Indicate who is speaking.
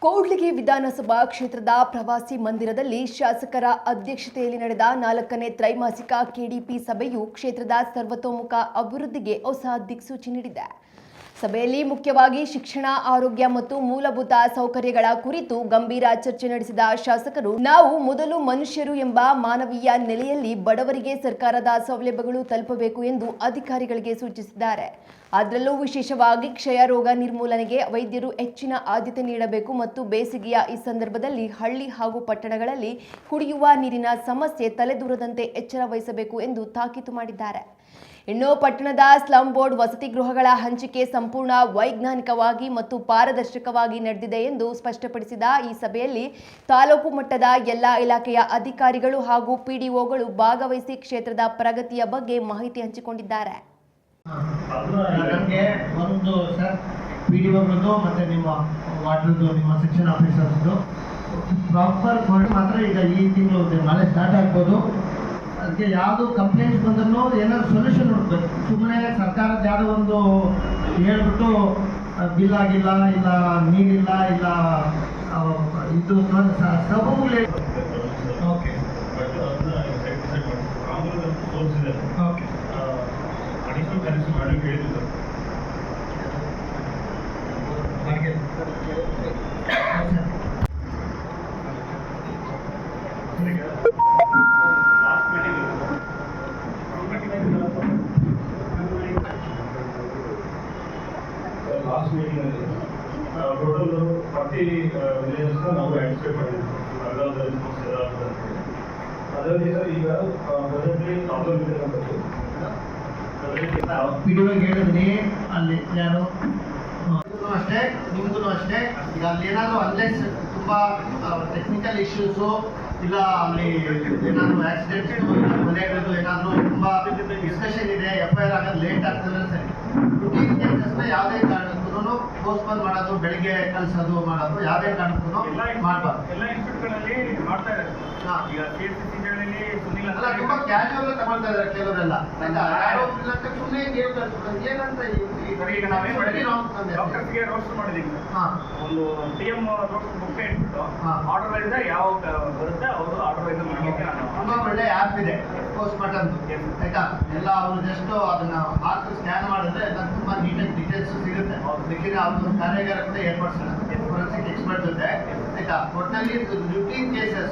Speaker 1: ಕೂಡ್ಲಿಗಿ ವಿಧಾನಸಭಾ ಕ್ಷೇತ್ರದ ಪ್ರವಾಸಿ ಮಂದಿರದಲ್ಲಿ ಶಾಸಕರ ಅಧ್ಯಕ್ಷತೆಯಲ್ಲಿ ನಡೆದ 4ನೇ ತ್ರೈಮಾಸಿಕ ಕೆಡಿಪಿ ಸಭೆಯು ಕ್ಷೇತ್ರದ ಸರ್ವತೋಮುಖ ಅಭಿವೃದ್ಧಿಗೆ ಹೊಸ ದಿಕ್ಸೂಚಿ ನೀಡಿದೆ. ಸಭೆಯಲ್ಲಿ ಮುಖ್ಯವಾಗಿ ಶಿಕ್ಷಣ, ಆರೋಗ್ಯ ಮತ್ತು ಮೂಲಭೂತ ಸೌಕರ್ಯಗಳ ಕುರಿತು ಗಂಭೀರ ಚರ್ಚೆ ನಡೆಸಿದ ಶಾಸಕರು, ನಾವು ಮೊದಲು ಮನುಷ್ಯರು ಎಂಬ ಮಾನವೀಯ ನೆಲೆಯಲ್ಲಿ ಬಡವರಿಗೆ ಸರ್ಕಾರದ ಸೌಲಭ್ಯಗಳು ತಲುಪಬೇಕು ಎಂದು ಅಧಿಕಾರಿಗಳಿಗೆ ಸೂಚಿಸಿದ್ದಾರೆ. ಅದರಲ್ಲೂ ವಿಶೇಷವಾಗಿ ಕ್ಷಯ ರೋಗ ನಿರ್ಮೂಲನೆಗೆ ವೈದ್ಯರು ಹೆಚ್ಚಿನ ಆದ್ಯತೆ ನೀಡಬೇಕು ಮತ್ತು ಬೇಸಿಗೆಯ ಈ ಸಂದರ್ಭದಲ್ಲಿ ಹಳ್ಳಿ ಹಾಗೂ ಪಟ್ಟಣಗಳಲ್ಲಿ ಕುಡಿಯುವ ನೀರಿನ ಸಮಸ್ಯೆ ತಲೆದೂರದಂತೆ ಎಚ್ಚರ ವಹಿಸಬೇಕು ಎಂದು ತಾಕೀತು ಮಾಡಿದ್ದಾರೆ. ಇನ್ನು ಪಟ್ಟಣದ ಸ್ಲಂ ಬೋರ್ಡ್ ವಸತಿ ಗೃಹಗಳ ಹಂಚಿಕೆ ಸಂಪೂರ್ಣ ವೈಜ್ಞಾನಿಕವಾಗಿ ಮತ್ತು ಪಾರದರ್ಶಕವಾಗಿ ನಡೆದಿದೆ ಎಂದು ಸ್ಪಷ್ಟಪಡಿಸಿದ ಈ ಸಭೆಯಲ್ಲಿ ತಾಲೂಕು ಮಟ್ಟದ ಎಲ್ಲ ಇಲಾಖೆಯ ಅಧಿಕಾರಿಗಳು ಹಾಗೂ ಪಿಡಿಒಗಳು ಭಾಗವಹಿಸಿ ಕ್ಷೇತ್ರದ ಪ್ರಗತಿಯ ಬಗ್ಗೆ ಮಾಹಿತಿ ಹಂಚಿಕೊಂಡಿದ್ದಾರೆ.
Speaker 2: ನಮಗೆ ಒಂದು ಸರ್ ಪಿಡಿಒಗಳದ್ದು ಮತ್ತೆ ನಿಮ್ಮ ವಾರ್ಡ್ದು ನಿಮ್ಮ ಸೆಕ್ಷನ್ ಆಫೀಸರ್ಸ್ದು ಪ್ರಾಪರ್ ಮಾತ್ರ ಈಗ ಈ ತಿಂಗಳು ನಾಳೆ ಸ್ಟಾರ್ಟ್ ಆಗ್ಬೋದು. ಅದಕ್ಕೆ ಯಾವುದು ಕಂಪ್ಲೇಂಟ್ಸ್ ಬಂದರೂ ಏನಾದ್ರು ಸೊಲ್ಯೂಷನ್ ಹುಡುಕ್ಬೇಕು. ಸುಮ್ಮನೆ ಸರ್ಕಾರದ ಯಾವುದೋ ಒಂದು ಹೇಳ್ಬಿಟ್ಟು ಬಿಲ್ ಆಗಿಲ್ಲ, ಇಲ್ಲ ನೀರಿಲ್ಲ, ಇಲ್ಲ ಇದು ಸಬೂಬುಗಳೇ. ಓಕೆ ಓಕೆ
Speaker 3: ಅಡಿಷನಲ್ ಕನೆಕ್ಷನ್ ಮಾಡಲಿಕ್ಕೆ ಹೇಳಿದ್ರು ಲಾಸ್ಟ್ ಮೀಟಿಂಗಲ್ಲಿ ಟೋಟಲ್ 40 ವಿಲೇಜಸ್ನ ನಾವು ಆಂಟಿಸಿಪೇಟ್ ಮಾಡಿದ್ವಿ. ಅದರಲ್ಲಿ ಸರ್ ಈಗ ಬಜೆಟ್ಲಿ 1000 ಮೀಟರ್ ಬಂತು.
Speaker 2: ಪಿಡಿಒಗೆ ಹೇಳಿದ್ರಿ, ಅಲ್ಲಿ ಯಾರು ಅಷ್ಟೇ ನಿಮಗೂ ಅಷ್ಟೇ. ಈಗ ಅಲ್ಲಿ ಏನಾದರೂ ಅನ್ಲೆಸ್ ತುಂಬ ಟೆಕ್ನಿಕಲ್ ಇಶ್ಯೂಸು ಇಲ್ಲ ಅಲ್ಲಿ ಏನಾದರೂ ಆಕ್ಸಿಡೆಂಟ್ಸ್ ಮನೆಗಳದ್ದು ಏನಾದರೂ ತುಂಬ ಡಿಸ್ಕಷನ್ ಇದೆ, FIR ಆಗೋದು ಲೇಟ್ ಆಗ್ತದೆ ಸರಿ. ರುಟೀನ್ ಕೇಸಸ್ನ ಯಾವುದೇ ಕಾರಣಕ್ಕೂ ಪೋಸ್ಟ್ಪೋನ್ ಮಾಡೋದು, ಬೆಳಿಗ್ಗೆ ಕಳಿಸೋದು ಮಾಡೋದು ಯಾವುದೇ ಕಾರಣಕ್ಕೂ ಮಾಡಬಾರ್ದು.
Speaker 3: ಎಲ್ಲ ಇನ್ಸ್ಟಿಟ್ಯೂಟ್ಗಳಲ್ಲಿ ಮಾಡ್ತಾ ಇದ್ದಾರೆ. ಈಗ KCCಗಳಲ್ಲಿ ಸುನಿಲ್
Speaker 2: ಅಲ್ಲ, ತುಂಬ ಕ್ಯಾಶುವಲ್ ತಗೊಳ್ತಾ ಇದ್ದಾರೆ ಕೆಲವರೆಲ್ಲ. ಸುಮ್ಮನೆ ಏನಂತ
Speaker 3: ಈಗ ನಾವೇನು ಮಾಡಿದ್ವಿ, ಡಾಕ್ಟರ್ಸ್ಗೆ ರೋಸ್ಟರ್ ಮಾಡಿದ್ದೀವಿ. ಒಂದು TM ರೋಸ್ಟರ್ ಬುಕ್ ಇಟ್ಬಿಟ್ಟು ಆರ್ಡರ್ ವೈಸ್ ಯಾವ ಬರುತ್ತೆ ಅವರು ಆರ್ಡರ್ ವೈಸ್ ಮಾಡಲಿಕ್ಕೆ
Speaker 2: ತುಂಬ ಒಳ್ಳೆ ಆ್ಯಪ್ ಇದೆ ಪೋಸ್ಟ್ ಮಾರ್ಟಮ್, ಆಯ್ತಾ. ಎಲ್ಲ ಅವರು ಜಸ್ಟ್ ಅದನ್ನ ಹಾಕಿ ಸ್ಕ್ಯಾನ್ ಮಾಡಿದ್ರೆ ಎಲ್ಲ ತುಂಬ ನೀಟಾಗಿ ಡೀಟೇಲ್ಸ್ ಸಿಗುತ್ತೆ. ಬೇಕಿದ್ರೆ ಅವ್ರದ್ದು ಕಾರ್ಯಾಗಾರ ಕೂಡ ಏರ್ಪಡಿಸೋಣ ಫೋರೆನ್ಸಿಕ್ ಎಕ್ಸ್ಪರ್ಟ್ ಜೊತೆ, ಆಯ್ತಾ. ಒಟ್ಟಿನಲ್ಲಿ ರುಟೀನ್ ಕೇಸಸ್